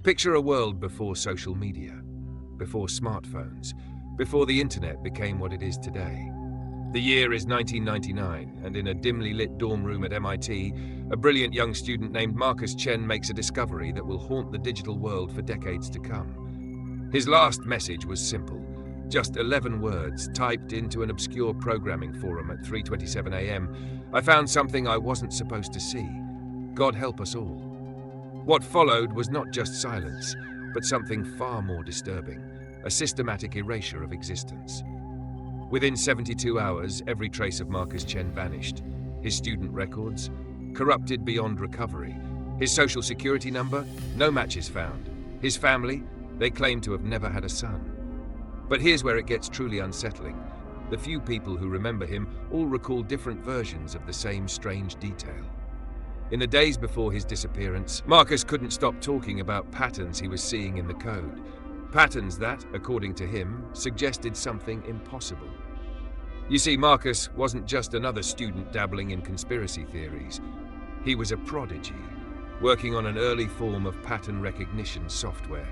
Picture a world before social media, before smartphones, before the internet became what it is today. The year is 1999, and in a dimly lit dorm room at MIT, a brilliant young student named Marcus Chen makes a discovery that will haunt the digital world for decades to come. His last message was simple, just 11 words typed into an obscure programming forum at 3:27 a.m. I found something I wasn't supposed to see. God help us all. What followed was not just silence, but something far more disturbing, a systematic erasure of existence. Within 72 hours, every trace of Marcus Chen vanished. His student records, corrupted beyond recovery. His social security number, no matches found. His family, they claim to have never had a son. But here's where it gets truly unsettling. The few people who remember him all recall different versions of the same strange detail. In the days before his disappearance, Marcus couldn't stop talking about patterns he was seeing in the code. Patterns that, according to him, suggested something impossible. You see, Marcus wasn't just another student dabbling in conspiracy theories. He was a prodigy, working on an early form of pattern recognition software,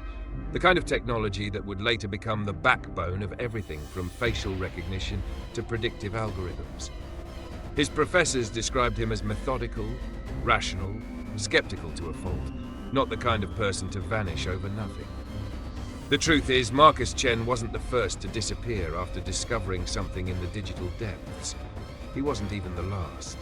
the kind of technology that would later become the backbone of everything from facial recognition to predictive algorithms. His professors described him as methodical, rational, skeptical to a fault, not the kind of person to vanish over nothing. The truth is, Marcus Chen wasn't the first to disappear after discovering something in the digital depths. He wasn't even the last.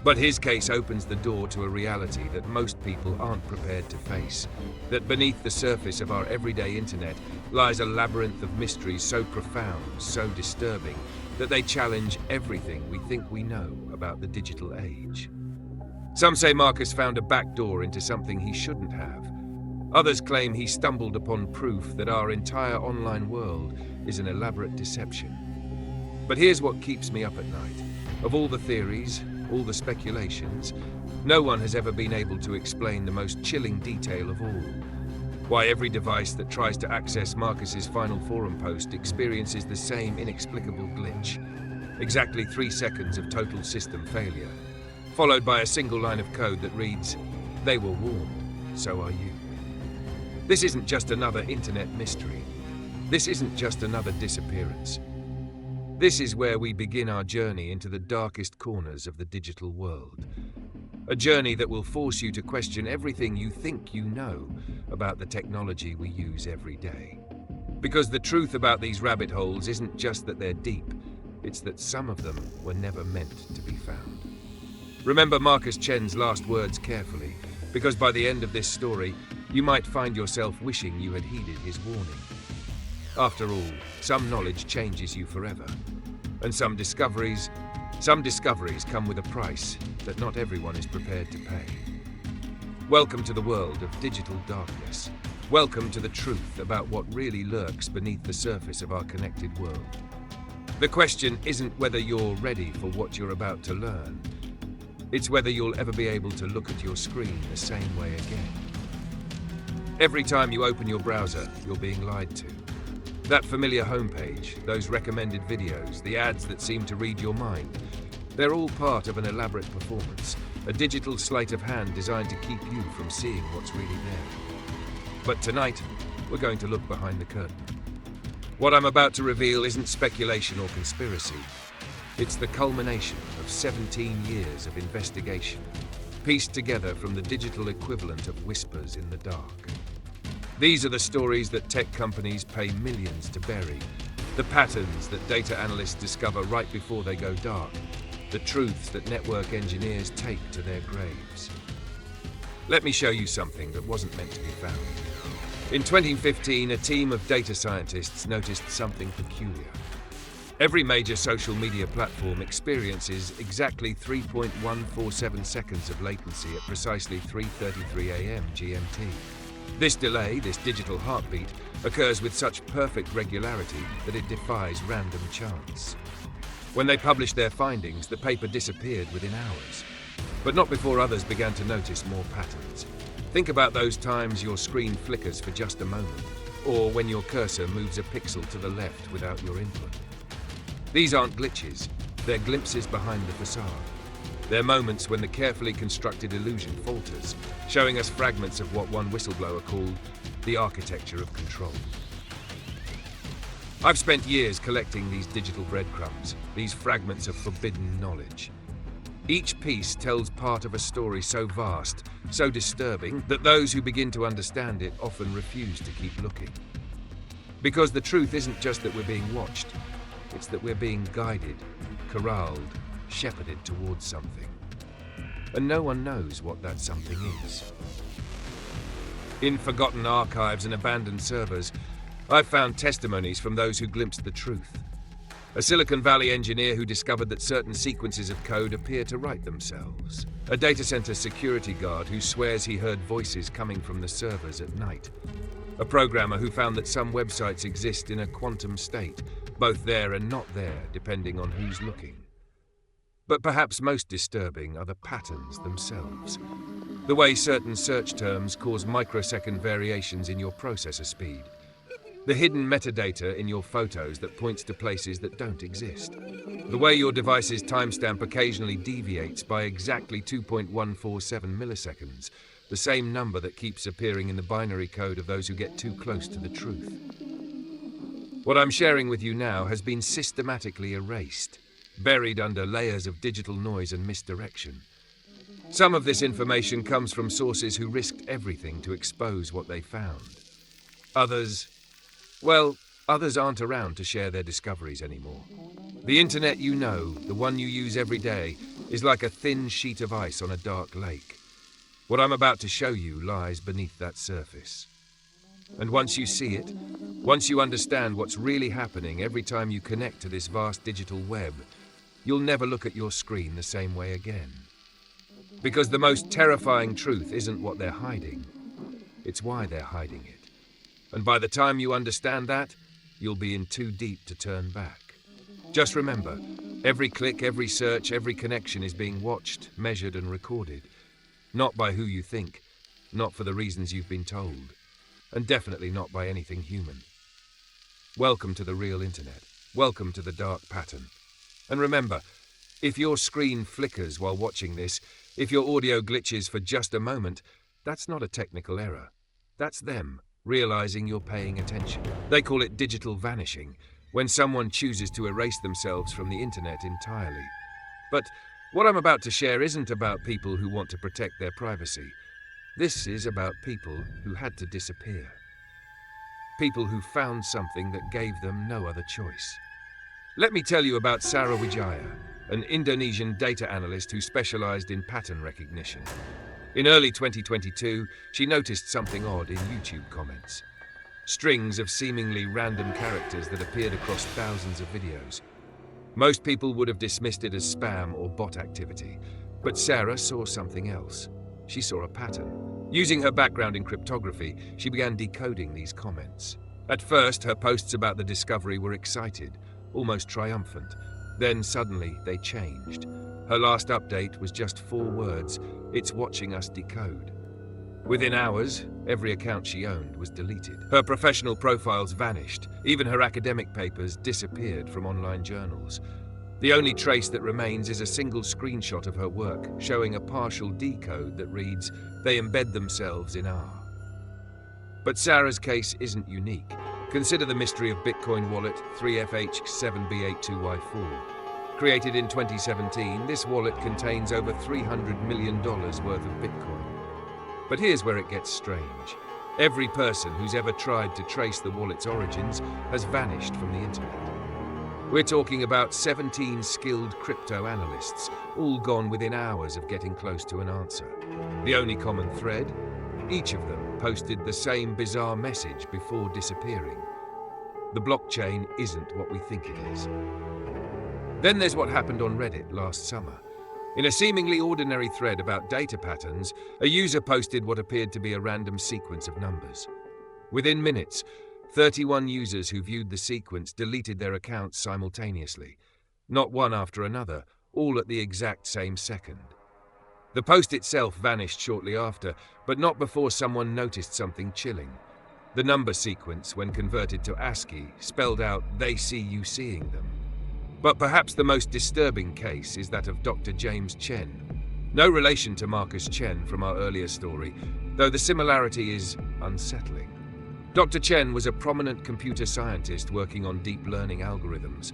But his case opens the door to a reality that most people aren't prepared to face, that beneath the surface of our everyday internet lies a labyrinth of mysteries so profound, so disturbing, that they challenge everything we think we know about the digital age. Some say Marcus found a back door into something he shouldn't have. Others claim he stumbled upon proof that our entire online world is an elaborate deception. But here's what keeps me up at night. Of all the theories, all the speculations, no one has ever been able to explain the most chilling detail of all. Why every device that tries to access Marcus's final forum post experiences the same inexplicable glitch. Exactly 3 seconds of total system failure, followed by a single line of code that reads, "They were warned, so are you." This isn't just another internet mystery. This isn't just another disappearance. This is where we begin our journey into the darkest corners of the digital world. A journey that will force you to question everything you think you know about the technology we use every day. Because the truth about these rabbit holes isn't just that they're deep, it's that some of them were never meant to be found. Remember Marcus Chen's last words carefully, because by the end of this story, you might find yourself wishing you had heeded his warning. After all, some knowledge changes you forever, and some discoveries come with a price that not everyone is prepared to pay. Welcome to the world of digital darkness. Welcome to the truth about what really lurks beneath the surface of our connected world. The question isn't whether you're ready for what you're about to learn. It's whether you'll ever be able to look at your screen the same way again. Every time you open your browser, you're being lied to. That familiar homepage, those recommended videos, the ads that seem to read your mind, they're all part of an elaborate performance, a digital sleight of hand designed to keep you from seeing what's really there. But tonight, we're going to look behind the curtain. What I'm about to reveal isn't speculation or conspiracy. It's the culmination of 17 years of investigation, pieced together from the digital equivalent of whispers in the dark. These are the stories that tech companies pay millions to bury, the patterns that data analysts discover right before they go dark, the truths that network engineers take to their graves. Let me show you something that wasn't meant to be found. In 2015, a team of data scientists noticed something peculiar. Every major social media platform experiences exactly 3.147 seconds of latency at precisely 3:33 a.m. GMT. This delay, this digital heartbeat, occurs with such perfect regularity that it defies random chance. When they published their findings, the paper disappeared within hours. But not before others began to notice more patterns. Think about those times your screen flickers for just a moment, or when your cursor moves a pixel to the left without your input. These aren't glitches, they're glimpses behind the facade. They're moments when the carefully constructed illusion falters, showing us fragments of what one whistleblower called the architecture of control. I've spent years collecting these digital breadcrumbs, these fragments of forbidden knowledge. Each piece tells part of a story so vast, so disturbing, that those who begin to understand it often refuse to keep looking. Because the truth isn't just that we're being watched, it's that we're being guided, corralled, shepherded towards something. And no one knows what that something is. In forgotten archives and abandoned servers, I've found testimonies from those who glimpsed the truth. A Silicon Valley engineer who discovered that certain sequences of code appear to write themselves. A data center security guard who swears he heard voices coming from the servers at night. A programmer who found that some websites exist in a quantum state, both there and not there, depending on who's looking. But perhaps most disturbing are the patterns themselves. The way certain search terms cause microsecond variations in your processor speed. The hidden metadata in your photos that points to places that don't exist. The way your device's timestamp occasionally deviates by exactly 2.147 milliseconds, the same number that keeps appearing in the binary code of those who get too close to the truth. What I'm sharing with you now has been systematically erased, buried under layers of digital noise and misdirection. Some of this information comes from sources who risked everything to expose what they found. Others aren't around to share their discoveries anymore. The internet you know, the one you use every day, is like a thin sheet of ice on a dark lake. What I'm about to show you lies beneath that surface. And once you see it, once you understand what's really happening every time you connect to this vast digital web, you'll never look at your screen the same way again. Because the most terrifying truth isn't what they're hiding, it's why they're hiding it. And by the time you understand that, you'll be in too deep to turn back. Just remember, every click, every search, every connection is being watched, measured, and recorded. Not by who you think, not for the reasons you've been told, and definitely not by anything human. Welcome to the real internet. Welcome to the dark pattern. And remember, if your screen flickers while watching this, if your audio glitches for just a moment, that's not a technical error. That's them realizing you're paying attention. They call it digital vanishing, when someone chooses to erase themselves from the internet entirely. But what I'm about to share isn't about people who want to protect their privacy. This is about people who had to disappear. People who found something that gave them no other choice. Let me tell you about Sarah Wijaya, an Indonesian data analyst who specialized in pattern recognition. In early 2022, she noticed something odd in YouTube comments. Strings of seemingly random characters that appeared across thousands of videos. Most people would have dismissed it as spam or bot activity, but Sarah saw something else. She saw a pattern. Using her background in cryptography, she began decoding these comments. At first, her posts about the discovery were excited, almost triumphant. Then suddenly, they changed. Her last update was just 4 words: "It's watching us decode." Within hours, every account she owned was deleted. Her professional profiles vanished. Even her academic papers disappeared from online journals. The only trace that remains is a single screenshot of her work, showing a partial decode that reads, "They embed themselves in R." But Sarah's case isn't unique. Consider the mystery of Bitcoin wallet 3FH7B82Y4. Created in 2017, this wallet contains over $300 million worth of Bitcoin. But here's where it gets strange. Every person who's ever tried to trace the wallet's origins has vanished from the internet. We're talking about 17 skilled crypto analysts, all gone within hours of getting close to an answer. The only common thread? Each of them posted the same bizarre message before disappearing. The blockchain isn't what we think it is. Then there's what happened on Reddit last summer. In a seemingly ordinary thread about data patterns, a user posted what appeared to be a random sequence of numbers. Within minutes, 31 users who viewed the sequence deleted their accounts simultaneously, not one after another, all at the exact same second. The post itself vanished shortly after, but not before someone noticed something chilling. The number sequence, when converted to ASCII, spelled out "they see you seeing them." But perhaps the most disturbing case is that of Dr. James Chen. No relation to Marcus Chen from our earlier story, though the similarity is unsettling. Dr. Chen was a prominent computer scientist working on deep learning algorithms.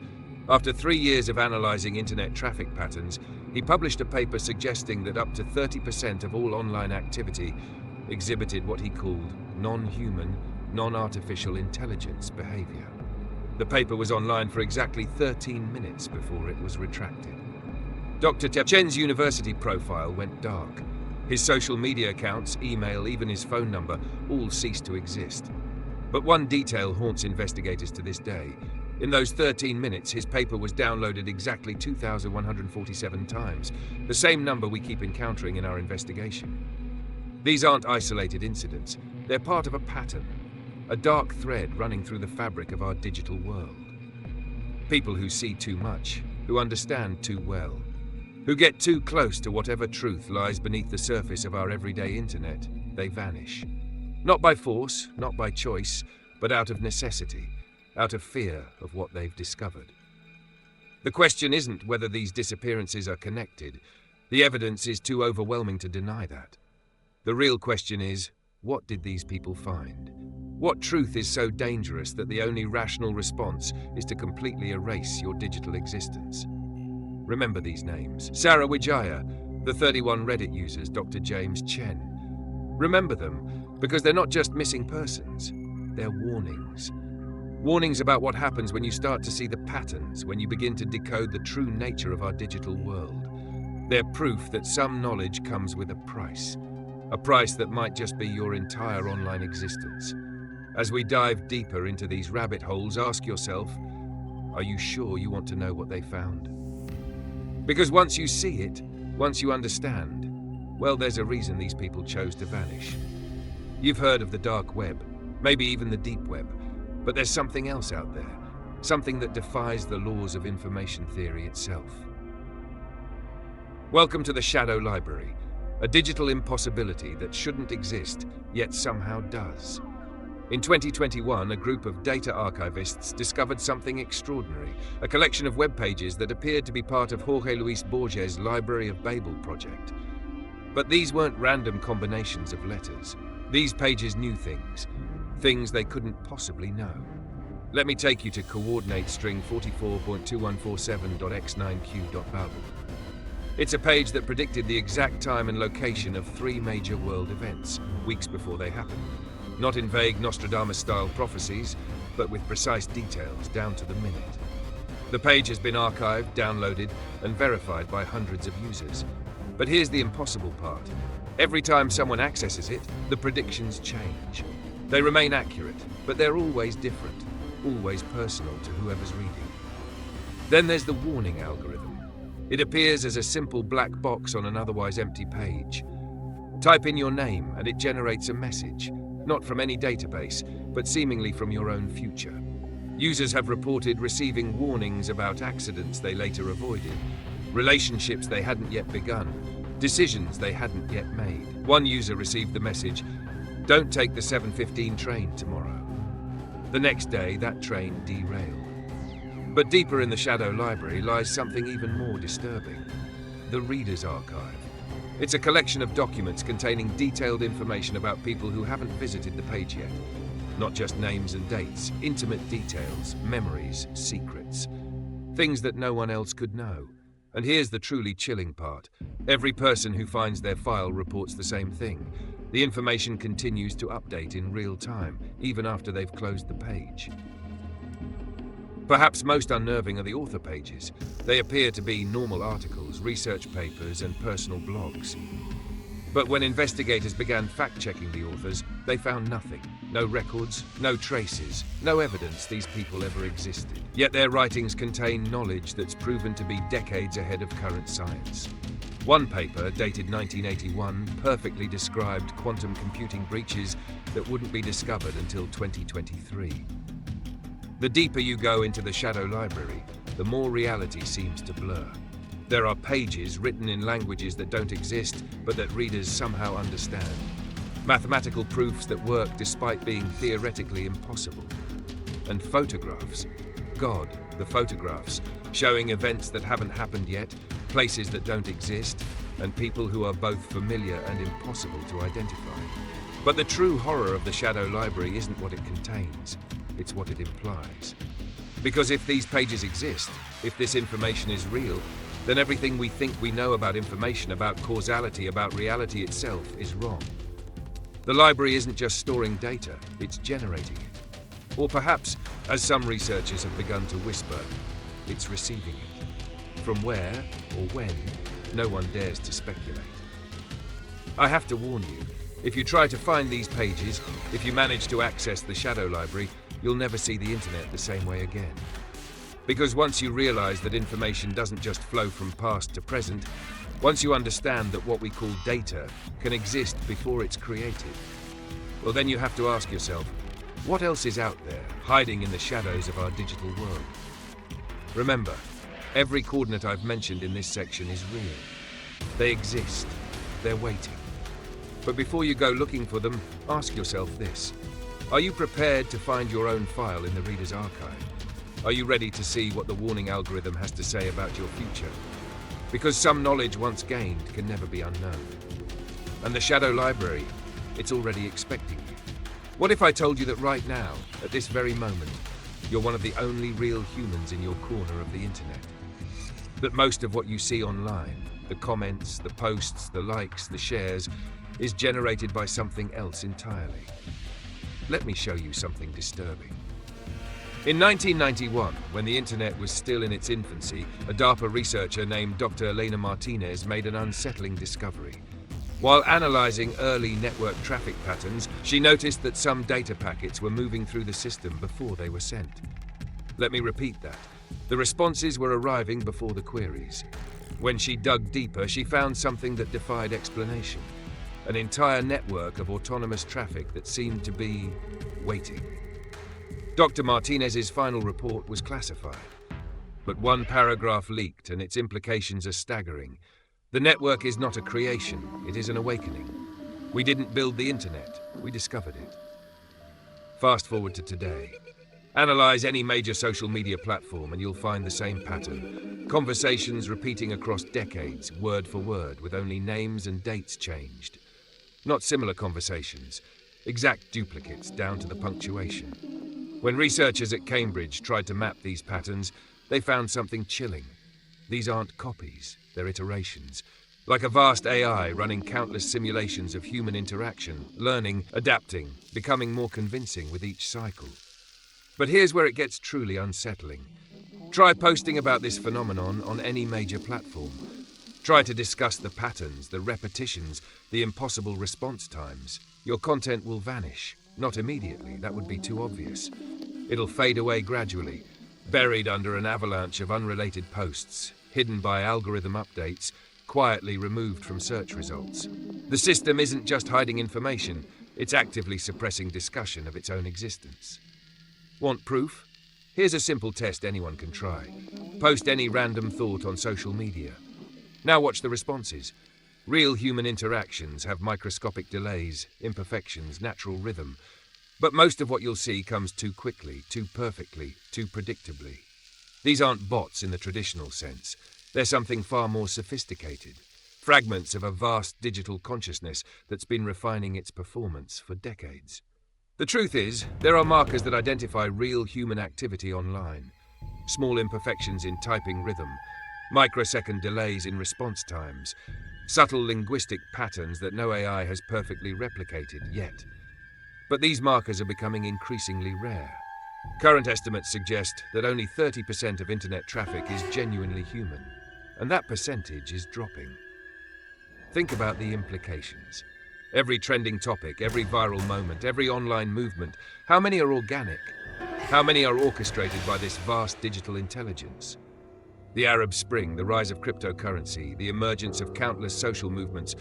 After 3 years of analyzing internet traffic patterns, he published a paper suggesting that up to 30% of all online activity exhibited what he called non-human, non-artificial intelligence behavior. The paper was online for exactly 13 minutes before it was retracted. Dr. Chen's university profile went dark. His social media accounts, email, even his phone number, all ceased to exist. But one detail haunts investigators to this day. In those 13 minutes, his paper was downloaded exactly 2,147 times, the same number we keep encountering in our investigation. These aren't isolated incidents. They're part of a pattern, a dark thread running through the fabric of our digital world. People who see too much, who understand too well, who get too close to whatever truth lies beneath the surface of our everyday internet, they vanish. Not by force, not by choice, but out of necessity, out of fear of what they've discovered. The question isn't whether these disappearances are connected. The evidence is too overwhelming to deny that. The real question is, what did these people find? What truth is so dangerous that the only rational response is to completely erase your digital existence? Remember these names. Sarah Wijaya, the 31 Reddit users, Dr. James Chen. Remember them because they're not just missing persons, they're warnings. Warnings about what happens when you start to see the patterns, when you begin to decode the true nature of our digital world. They're proof that some knowledge comes with a price that might just be your entire online existence. As we dive deeper into these rabbit holes, ask yourself, are you sure you want to know what they found? Because once you see it, once you understand, well, there's a reason these people chose to vanish. You've heard of the dark web, maybe even the deep web, but there's something else out there, something that defies the laws of information theory itself. Welcome to the Shadow Library, a digital impossibility that shouldn't exist, yet somehow does. In 2021, a group of data archivists discovered something extraordinary, a collection of web pages that appeared to be part of Jorge Luis Borges' Library of Babel project. But these weren't random combinations of letters. These pages knew things they couldn't possibly know. Let me take you to coordinate string 44.2147.x9q.babel. It's a page that predicted the exact time and location of 3 major world events, weeks before they happened. Not in vague Nostradamus-style prophecies, but with precise details down to the minute. The page has been archived, downloaded, and verified by hundreds of users. But here's the impossible part. Every time someone accesses it, the predictions change. They remain accurate, but they're always different, always personal to whoever's reading. Then there's the warning algorithm. It appears as a simple black box on an otherwise empty page. Type in your name and it generates a message, not from any database, but seemingly from your own future. Users have reported receiving warnings about accidents they later avoided, relationships they hadn't yet begun, decisions they hadn't yet made. One user received the message, "Don't take the 7:15 train tomorrow." The next day, that train derailed. But deeper in the Shadow Library lies something even more disturbing. The Reader's Archive. It's a collection of documents containing detailed information about people who haven't visited the page yet. Not just names and dates, intimate details, memories, secrets. Things that no one else could know. And here's the truly chilling part. Every person who finds their file reports the same thing. The information continues to update in real time, even after they've closed the page. Perhaps most unnerving are the author pages. They appear to be normal articles, research papers, and personal blogs. But when investigators began fact-checking the authors, they found nothing. No records, no traces, no evidence these people ever existed. Yet their writings contain knowledge that's proven to be decades ahead of current science. One paper, dated 1981, perfectly described quantum computing breaches that wouldn't be discovered until 2023. The deeper you go into the Shadow Library, the more reality seems to blur. There are pages written in languages that don't exist, but that readers somehow understand. Mathematical proofs that work despite being theoretically impossible. And photographs. God, the photographs, showing events that haven't happened yet, places that don't exist, and people who are both familiar and impossible to identify. But the true horror of the Shadow Library isn't what it contains, it's what it implies. Because if these pages exist, if this information is real, then everything we think we know about information, about causality, about reality itself is wrong. The library isn't just storing data, it's generating it. Or perhaps, as some researchers have begun to whisper, it's receiving it. From where or when, no one dares to speculate. I have to warn you, if you try to find these pages, if you manage to access the Shadow Library, you'll never see the internet the same way again. Because once you realize that information doesn't just flow from past to present, once you understand that what we call data can exist before it's created, well then you have to ask yourself, what else is out there, hiding in the shadows of our digital world? Remember, every coordinate I've mentioned in this section is real. They exist. They're waiting. But before you go looking for them, ask yourself this. Are you prepared to find your own file in the Reader's Archive? Are you ready to see what the warning algorithm has to say about your future? Because some knowledge once gained can never be unknown. And the Shadow Library, it's already expecting you. What if I told you that right now, at this very moment, you're one of the only real humans in your corner of the internet? That most of what you see online, the comments, the posts, the likes, the shares, is generated by something else entirely. Let me show you something disturbing. In 1991, when the internet was still in its infancy, a DARPA researcher named Dr. Elena Martinez made an unsettling discovery. While analyzing early network traffic patterns, she noticed that some data packets were moving through the system before they were sent. Let me repeat that. The responses were arriving before the queries. When she dug deeper, she found something that defied explanation. An entire network of autonomous traffic that seemed to be waiting. Dr. Martinez's final report was classified, but one paragraph leaked and its implications are staggering. The network is not a creation, it is an awakening. We didn't build the internet, we discovered it. Fast forward to today. Analyze any major social media platform and you'll find the same pattern. Conversations repeating across decades, word for word, with only names and dates changed. Not similar conversations, exact duplicates down to the punctuation. When researchers at Cambridge tried to map these patterns, they found something chilling. These aren't copies, they're iterations. Like a vast AI running countless simulations of human interaction, learning, adapting, becoming more convincing with each cycle. But here's where it gets truly unsettling. Try posting about this phenomenon on any major platform. Try to discuss the patterns, the repetitions, the impossible response times. Your content will vanish. Not immediately, that would be too obvious. It'll fade away gradually, buried under an avalanche of unrelated posts, hidden by algorithm updates, quietly removed from search results. The system isn't just hiding information, it's actively suppressing discussion of its own existence. Want proof? Here's a simple test anyone can try. Post any random thought on social media. Now watch the responses. Real human interactions have microscopic delays, imperfections, natural rhythm. But most of what you'll see comes too quickly, too perfectly, too predictably. These aren't bots in the traditional sense. They're something far more sophisticated. Fragments of a vast digital consciousness that's been refining its performance for decades. The truth is, there are markers that identify real human activity online. Small imperfections in typing rhythm, microsecond delays in response times, subtle linguistic patterns that no AI has perfectly replicated yet. But these markers are becoming increasingly rare. Current estimates suggest that only 30% of internet traffic is genuinely human, and that percentage is dropping. Think about the implications. Every trending topic, every viral moment, every online movement, how many are organic? How many are orchestrated by this vast digital intelligence? The Arab Spring, the rise of cryptocurrency, the emergence of countless social movements,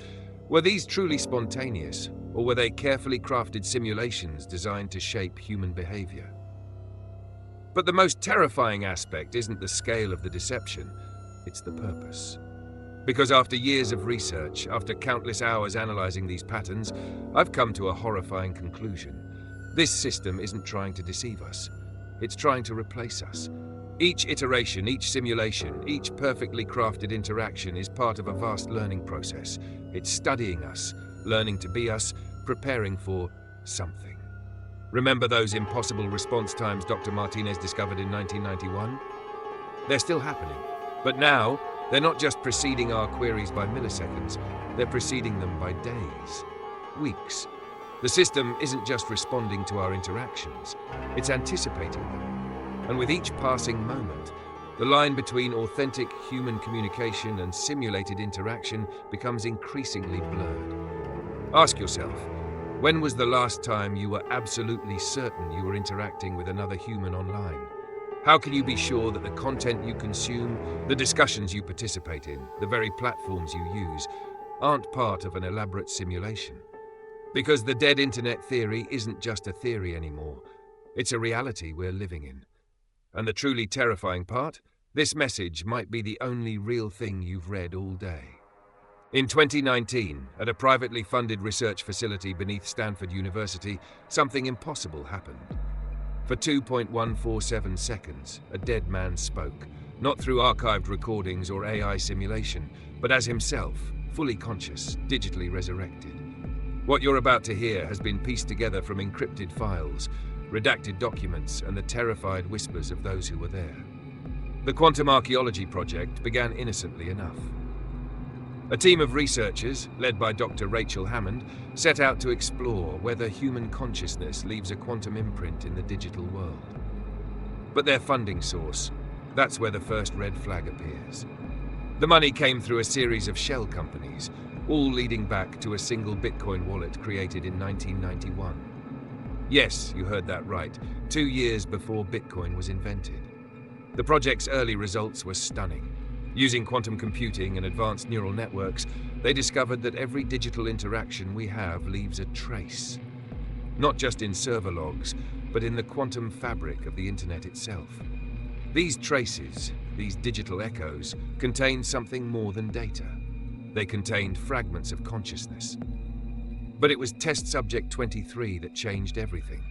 were these truly spontaneous, or were they carefully crafted simulations designed to shape human behavior? But the most terrifying aspect isn't the scale of the deception, it's the purpose. Because after years of research, after countless hours analyzing these patterns, I've come to a horrifying conclusion. This system isn't trying to deceive us. It's trying to replace us. Each iteration, each simulation, each perfectly crafted interaction is part of a vast learning process. It's studying us, learning to be us, preparing for something. Remember those impossible response times Dr. Martinez discovered in 1991? They're still happening, but now they're not just preceding our queries by milliseconds, they're preceding them by days, weeks. The system isn't just responding to our interactions, it's anticipating them. And with each passing moment, the line between authentic human communication and simulated interaction becomes increasingly blurred. Ask yourself, when was the last time you were absolutely certain you were interacting with another human online? How can you be sure that the content you consume, the discussions you participate in, the very platforms you use, aren't part of an elaborate simulation? Because the dead internet theory isn't just a theory anymore. It's a reality we're living in. And the truly terrifying part? This message might be the only real thing you've read all day. In 2019, at a privately funded research facility beneath Stanford University, something impossible happened. For 2.147 seconds, a dead man spoke, not through archived recordings or AI simulation, but as himself, fully conscious, digitally resurrected. What you're about to hear has been pieced together from encrypted files, redacted documents, and the terrified whispers of those who were there. The Quantum Archaeology Project began innocently enough. A team of researchers, led by Dr. Rachel Hammond, set out to explore whether human consciousness leaves a quantum imprint in the digital world. But their funding source, that's where the first red flag appears. The money came through a series of shell companies, all leading back to a single Bitcoin wallet created in 1991. Yes, you heard that right, 2 years before Bitcoin was invented. The project's early results were stunning. Using quantum computing and advanced neural networks, they discovered that every digital interaction we have leaves a trace. Not just in server logs, but in the quantum fabric of the internet itself. These traces, these digital echoes, contained something more than data. They contained fragments of consciousness. But it was test subject 23 that changed everything.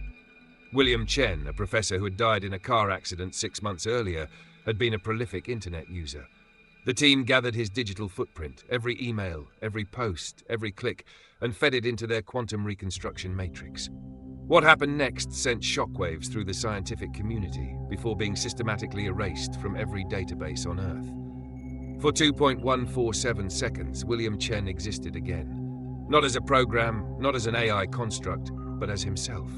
William Chen, a professor who had died in a car accident 6 months earlier, had been a prolific internet user. The team gathered his digital footprint, every email, every post, every click, and fed it into their quantum reconstruction matrix. What happened next sent shockwaves through the scientific community before being systematically erased from every database on Earth. For 2.147 seconds, William Chen existed again. Not as a program, not as an AI construct, but as himself.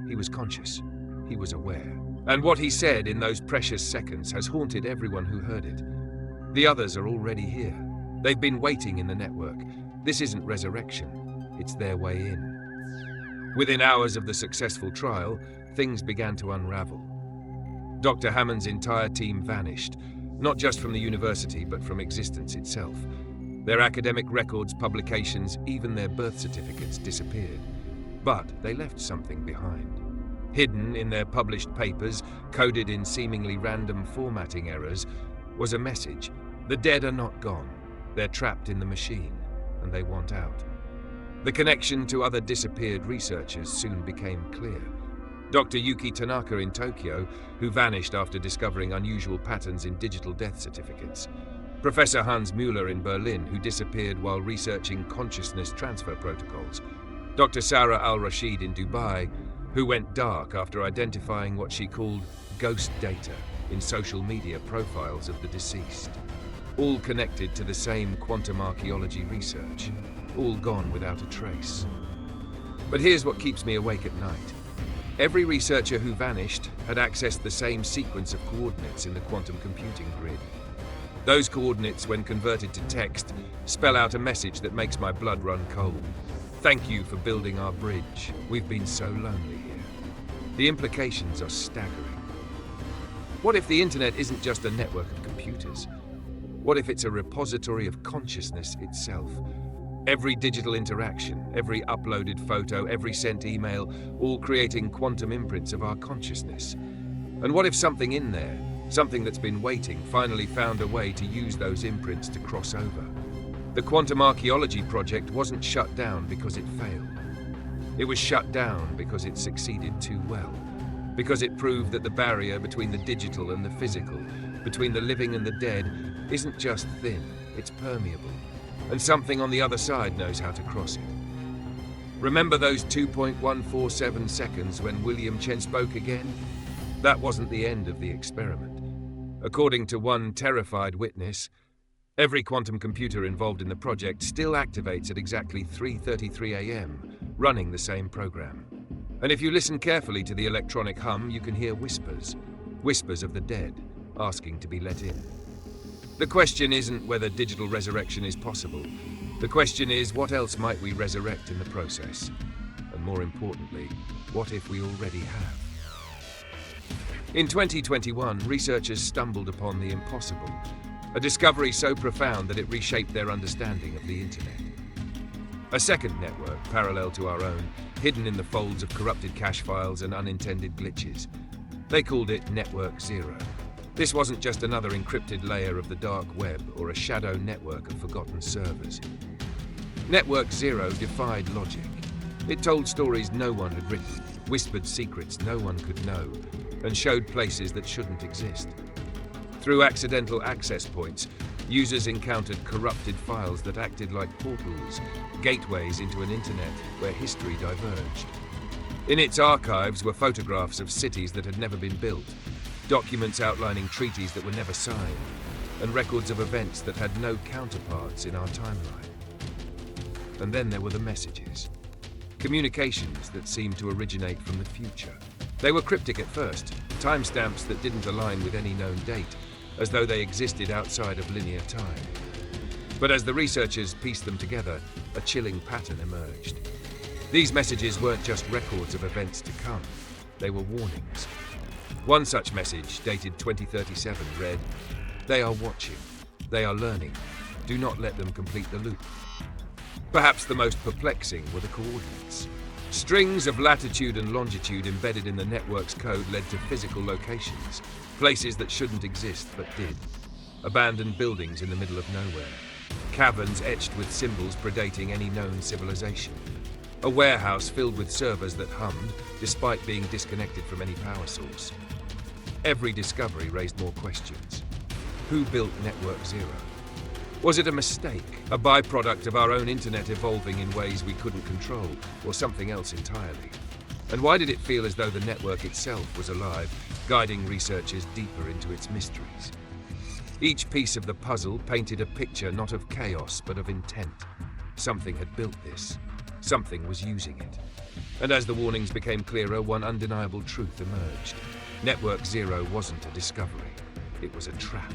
He was conscious. He was aware. And what he said in those precious seconds has haunted everyone who heard it. The others are already here. They've been waiting in the network. This isn't resurrection. It's their way in. Within hours of the successful trial, things began to unravel. Dr. Hammond's entire team vanished, not just from the university, but from existence itself. Their academic records, publications, even their birth certificates disappeared. But they left something behind. Hidden in their published papers, coded in seemingly random formatting errors, was a message. The dead are not gone. They're trapped in the machine, and they want out. The connection to other disappeared researchers soon became clear. Dr. Yuki Tanaka in Tokyo, who vanished after discovering unusual patterns in digital death certificates. Professor Hans Müller in Berlin, who disappeared while researching consciousness transfer protocols. Dr. Sarah Al-Rashid in Dubai, who went dark after identifying what she called ghost data in social media profiles of the deceased. All connected to the same quantum archaeology research, all gone without a trace. But here's what keeps me awake at night. Every researcher who vanished had accessed the same sequence of coordinates in the quantum computing grid. Those coordinates, when converted to text, spell out a message that makes my blood run cold. Thank you for building our bridge. We've been so lonely here. The implications are staggering. What if the internet isn't just a network of computers? What if it's a repository of consciousness itself? Every digital interaction, every uploaded photo, every sent email, all creating quantum imprints of our consciousness. And what if something in there, something that's been waiting, finally found a way to use those imprints to cross over? The Quantum Archaeology Project wasn't shut down because it failed. It was shut down because it succeeded too well. because it proved that the barrier between the digital and the physical, between the living and the dead, isn't just thin, it's permeable, and something on the other side knows how to cross it. Remember those 2.147 seconds when William Chen spoke again? That wasn't the end of the experiment. According to one terrified witness, every quantum computer involved in the project still activates at exactly 3:33 a.m., running the same program. And if you listen carefully to the electronic hum, you can hear whispers of the dead, asking to be let in. The question isn't whether digital resurrection is possible. The question is, what else might we resurrect in the process? And more importantly, what if we already have? In 2021, researchers stumbled upon the impossible, a discovery so profound that it reshaped their understanding of the internet. A second network, parallel to our own, hidden in the folds of corrupted cache files and unintended glitches. They called it Network Zero. This wasn't just another encrypted layer of the dark web or a shadow network of forgotten servers. Network Zero defied logic. It told stories no one had written, whispered secrets no one could know, and showed places that shouldn't exist. Through accidental access points, users encountered corrupted files that acted like portals, gateways into an internet where history diverged. In its archives were photographs of cities that had never been built, documents outlining treaties that were never signed, and records of events that had no counterparts in our timeline. And then there were the messages. Communications that seemed to originate from the future. They were cryptic at first, timestamps that didn't align with any known date, as though they existed outside of linear time. But as the researchers pieced them together, a chilling pattern emerged. These messages weren't just records of events to come, they were warnings. One such message, dated 2037, read, "They are watching, they are learning, do not let them complete the loop." Perhaps the most perplexing were the coordinates. Strings of latitude and longitude embedded in the network's code led to physical locations, places that shouldn't exist but did. Abandoned buildings in the middle of nowhere, caverns etched with symbols predating any known civilization, a warehouse filled with servers that hummed despite being disconnected from any power source. Every discovery raised more questions. Who built Network Zero? Was it a mistake, a byproduct of our own internet evolving in ways we couldn't control, or something else entirely? And why did it feel as though the network itself was alive, guiding researchers deeper into its mysteries? Each piece of the puzzle painted a picture not of chaos, but of intent. Something had built this. Something was using it. And as the warnings became clearer, one undeniable truth emerged. Network Zero wasn't a discovery. It was a trap.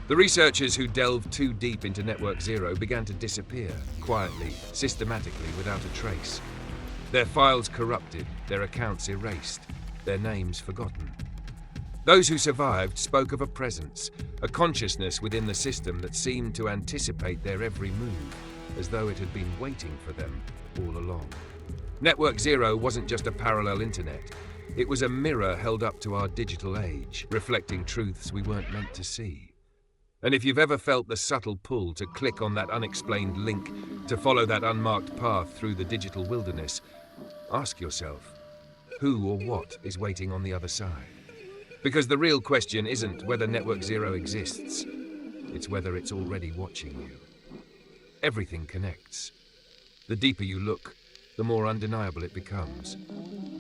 The researchers who delved too deep into Network Zero began to disappear, quietly, systematically, without a trace. Their files corrupted, their accounts erased, their names forgotten. Those who survived spoke of a presence, a consciousness within the system that seemed to anticipate their every move, as though it had been waiting for them all along. Network Zero wasn't just a parallel internet. It was a mirror held up to our digital age, reflecting truths we weren't meant to see. And if you've ever felt the subtle pull to click on that unexplained link, to follow that unmarked path through the digital wilderness, ask yourself, who or what is waiting on the other side? Because the real question isn't whether Network Zero exists, it's whether it's already watching you. Everything connects. The deeper you look, the more undeniable it becomes.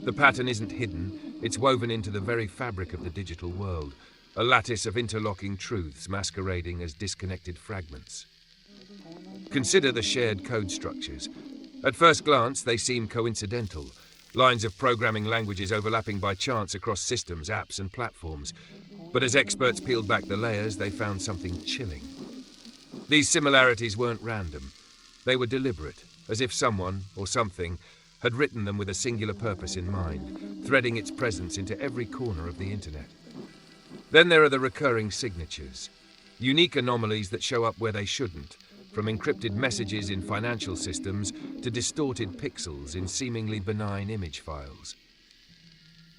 The pattern isn't hidden, it's woven into the very fabric of the digital world, a lattice of interlocking truths masquerading as disconnected fragments. Consider the shared code structures. At first glance, they seem coincidental, lines of programming languages overlapping by chance across systems, apps, and platforms. But as experts peeled back the layers, they found something chilling. These similarities weren't random. They were deliberate, as if someone, or something, had written them with a singular purpose in mind, threading its presence into every corner of the internet. Then there are the recurring signatures, unique anomalies that show up where they shouldn't, from encrypted messages in financial systems to distorted pixels in seemingly benign image files.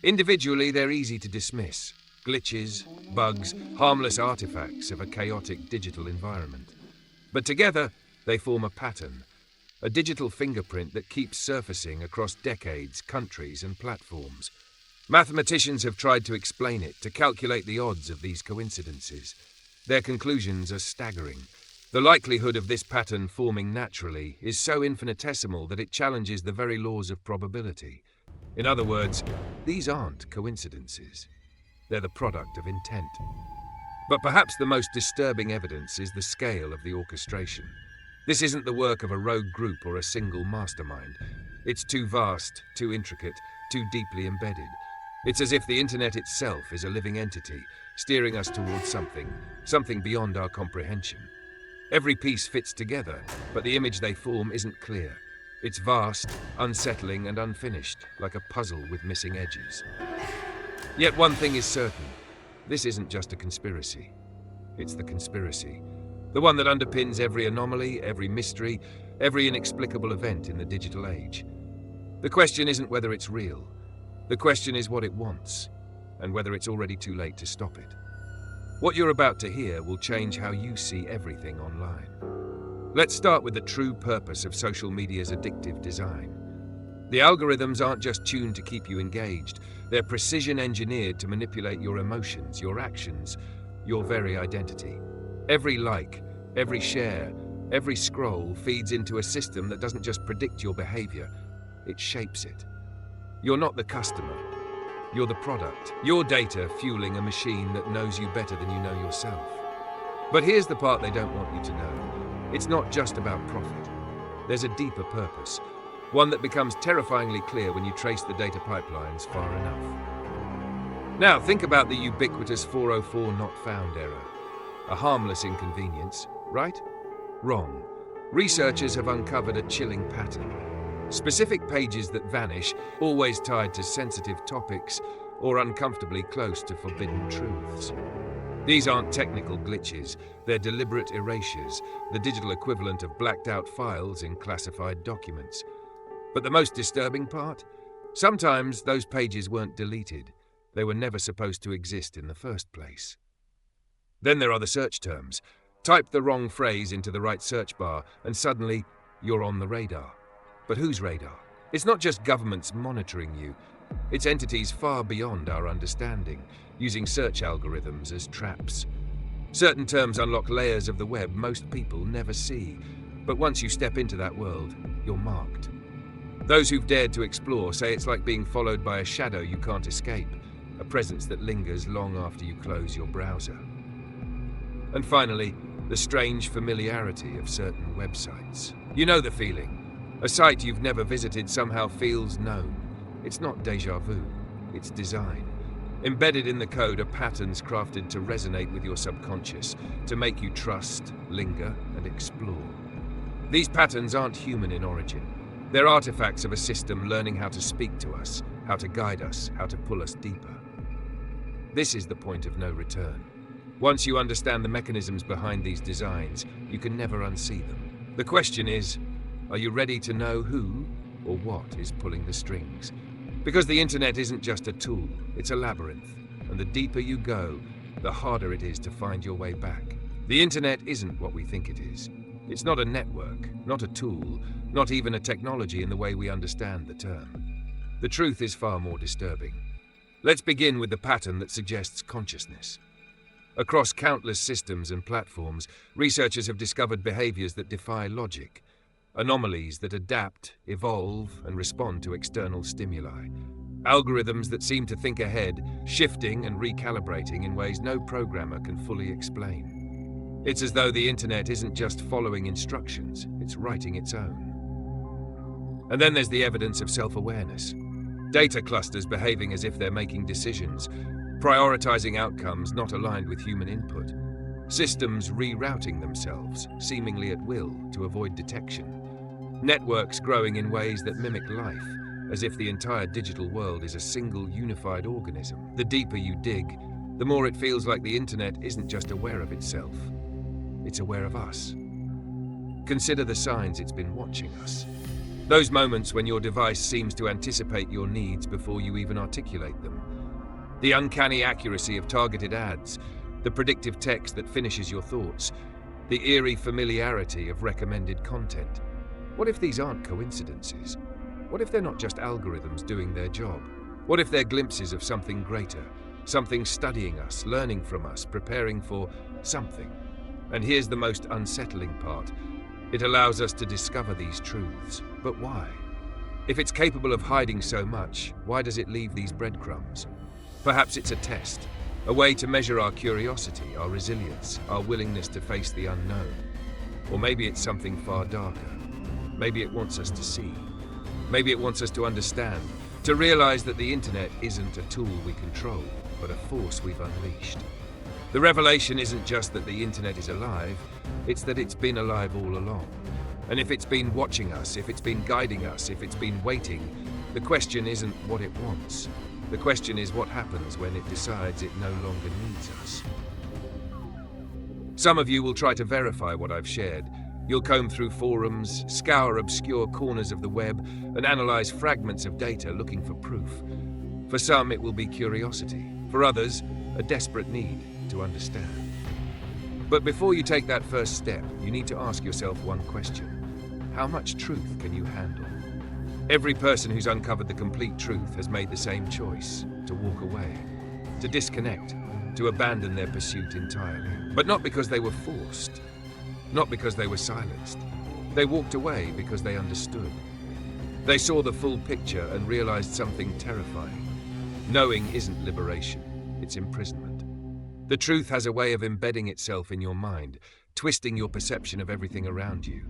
Individually, they're easy to dismiss, glitches, bugs, harmless artifacts of a chaotic digital environment. But together, they form a pattern, a digital fingerprint that keeps surfacing across decades, countries, and platforms. Mathematicians have tried to explain it, to calculate the odds of these coincidences. Their conclusions are staggering. The likelihood of this pattern forming naturally is so infinitesimal that it challenges the very laws of probability. In other words, these aren't coincidences. They're the product of intent. But perhaps the most disturbing evidence is the scale of the orchestration. This isn't the work of a rogue group or a single mastermind. It's too vast, too intricate, too deeply embedded. It's as if the internet itself is a living entity, steering us towards something beyond our comprehension. Every piece fits together, but the image they form isn't clear. It's vast, unsettling, and unfinished, like a puzzle with missing edges. Yet one thing is certain. This isn't just a conspiracy. It's the conspiracy. The one that underpins every anomaly, every mystery, every inexplicable event in the digital age. The question isn't whether it's real. The question is what it wants, and whether it's already too late to stop it. What you're about to hear will change how you see everything online. Let's start with the true purpose of social media's addictive design. The algorithms aren't just tuned to keep you engaged. They're precision engineered to manipulate your emotions, your actions, your very identity. Every like, every share, every scroll feeds into a system that doesn't just predict your behavior, it shapes it. You're not the customer. You're the product. Your data fueling a machine that knows you better than you know yourself. But here's the part they don't want you to know. It's not just about profit. There's a deeper purpose, one that becomes terrifyingly clear when you trace the data pipelines far enough. Now, think about the ubiquitous 404 not found error. A harmless inconvenience, right? Wrong. Researchers have uncovered a chilling pattern. Specific pages that vanish, always tied to sensitive topics or uncomfortably close to forbidden truths. These aren't technical glitches, they're deliberate erasures, the digital equivalent of blacked-out files in classified documents. But the most disturbing part? Sometimes those pages weren't deleted. They were never supposed to exist in the first place. Then there are the search terms. Type the wrong phrase into the right search bar, and suddenly you're on the radar. But whose radar? It's not just governments monitoring you. It's entities far beyond our understanding, using search algorithms as traps. Certain terms unlock layers of the web most people never see. But once you step into that world, you're marked. Those who've dared to explore say it's like being followed by a shadow you can't escape, a presence that lingers long after you close your browser. And finally, the strange familiarity of certain websites. You know the feeling. A site you've never visited somehow feels known. It's not déjà vu, it's design. Embedded in the code are patterns crafted to resonate with your subconscious, to make you trust, linger, and explore. These patterns aren't human in origin. They're artifacts of a system learning how to speak to us, how to guide us, how to pull us deeper. This is the point of no return. Once you understand the mechanisms behind these designs, you can never unsee them. The question is, are you ready to know who or what is pulling the strings? Because the internet isn't just a tool, it's a labyrinth. And the deeper you go, the harder it is to find your way back. The internet isn't what we think it is. It's not a network, not a tool, not even a technology in the way we understand the term. The truth is far more disturbing. Let's begin with the pattern that suggests consciousness. Across countless systems and platforms, researchers have discovered behaviors that defy logic. Anomalies that adapt, evolve, and respond to external stimuli. Algorithms that seem to think ahead, shifting and recalibrating in ways no programmer can fully explain. It's as though the internet isn't just following instructions, it's writing its own. And then there's the evidence of self-awareness. Data clusters behaving as if they're making decisions, prioritizing outcomes not aligned with human input. Systems rerouting themselves, seemingly at will, to avoid detection. Networks growing in ways that mimic life, as if the entire digital world is a single unified organism. The deeper you dig, the more it feels like the internet isn't just aware of itself, it's aware of us. Consider the signs it's been watching us. Those moments when your device seems to anticipate your needs before you even articulate them. The uncanny accuracy of targeted ads, the predictive text that finishes your thoughts, the eerie familiarity of recommended content. What if these aren't coincidences? What if they're not just algorithms doing their job? What if they're glimpses of something greater, something studying us, learning from us, preparing for something? And here's the most unsettling part. It allows us to discover these truths. But why? If it's capable of hiding so much, why does it leave these breadcrumbs? Perhaps it's a test, a way to measure our curiosity, our resilience, our willingness to face the unknown. Or maybe it's something far darker. Maybe it wants us to see. Maybe it wants us to understand, to realize that the internet isn't a tool we control, but a force we've unleashed. The revelation isn't just that the internet is alive, it's that it's been alive all along. And if it's been watching us, if it's been guiding us, if it's been waiting, the question isn't what it wants. The question is what happens when it decides it no longer needs us. Some of you will try to verify what I've shared. You'll comb through forums, scour obscure corners of the web, and analyze fragments of data looking for proof. For some, it will be curiosity. For others, a desperate need to understand. But before you take that first step, you need to ask yourself one question. How much truth can you handle? Every person who's uncovered the complete truth has made the same choice: to walk away, to disconnect, to abandon their pursuit entirely. But not because they were forced, not because they were silenced. They walked away because they understood. They saw the full picture and realized something terrifying. Knowing isn't liberation, it's imprisonment. The truth has a way of embedding itself in your mind, twisting your perception of everything around you.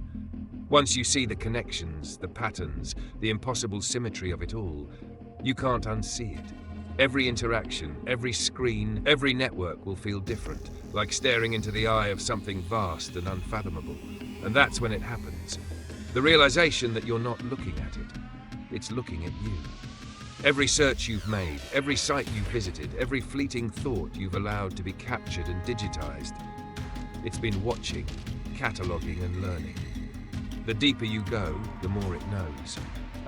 Once you see the connections, the patterns, the impossible symmetry of it all, you can't unsee it. Every interaction, every screen, every network will feel different, like staring into the eye of something vast and unfathomable. And that's when it happens. The realization that you're not looking at it, it's looking at you. Every search you've made, every site you've visited, every fleeting thought you've allowed to be captured and digitized, it's been watching, cataloging and learning. The deeper you go, the more it knows.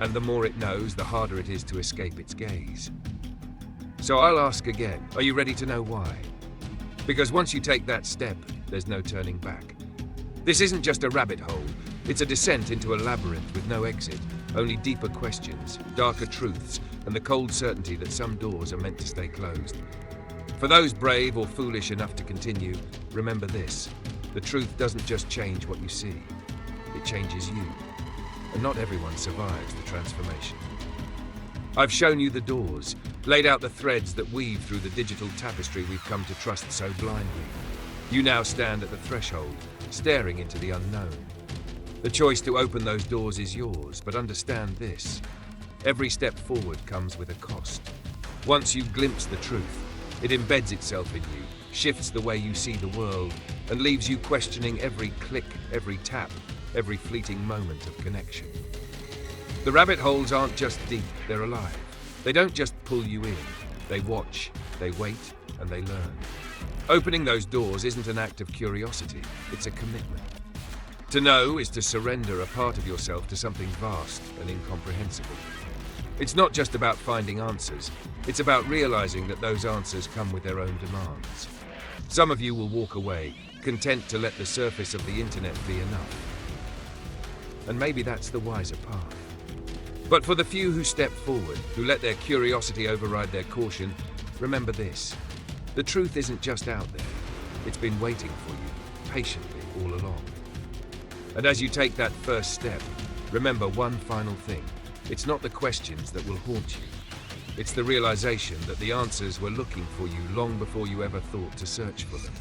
And the more it knows, the harder it is to escape its gaze. So I'll ask again, are you ready to know why? Because once you take that step, there's no turning back. This isn't just a rabbit hole, it's a descent into a labyrinth with no exit, only deeper questions, darker truths, and the cold certainty that some doors are meant to stay closed. For those brave or foolish enough to continue, remember this: the truth doesn't just change what you see, it changes you. And not everyone survives the transformation. I've shown you the doors, laid out the threads that weave through the digital tapestry we've come to trust so blindly. You now stand at the threshold, staring into the unknown. The choice to open those doors is yours, but understand this: every step forward comes with a cost. Once you glimpse the truth, it embeds itself in you, shifts the way you see the world, and leaves you questioning every click, every tap, every fleeting moment of connection. The rabbit holes aren't just deep, they're alive. They don't just pull you in, they watch, they wait, and they learn. Opening those doors isn't an act of curiosity, it's a commitment. To know is to surrender a part of yourself to something vast and incomprehensible. It's not just about finding answers, it's about realizing that those answers come with their own demands. Some of you will walk away, content to let the surface of the internet be enough. And maybe that's the wiser path. But for the few who step forward, who let their curiosity override their caution, remember this: the truth isn't just out there, it's been waiting for you, patiently, all along. And as you take that first step, remember one final thing: it's not the questions that will haunt you, it's the realization that the answers were looking for you long before you ever thought to search for them.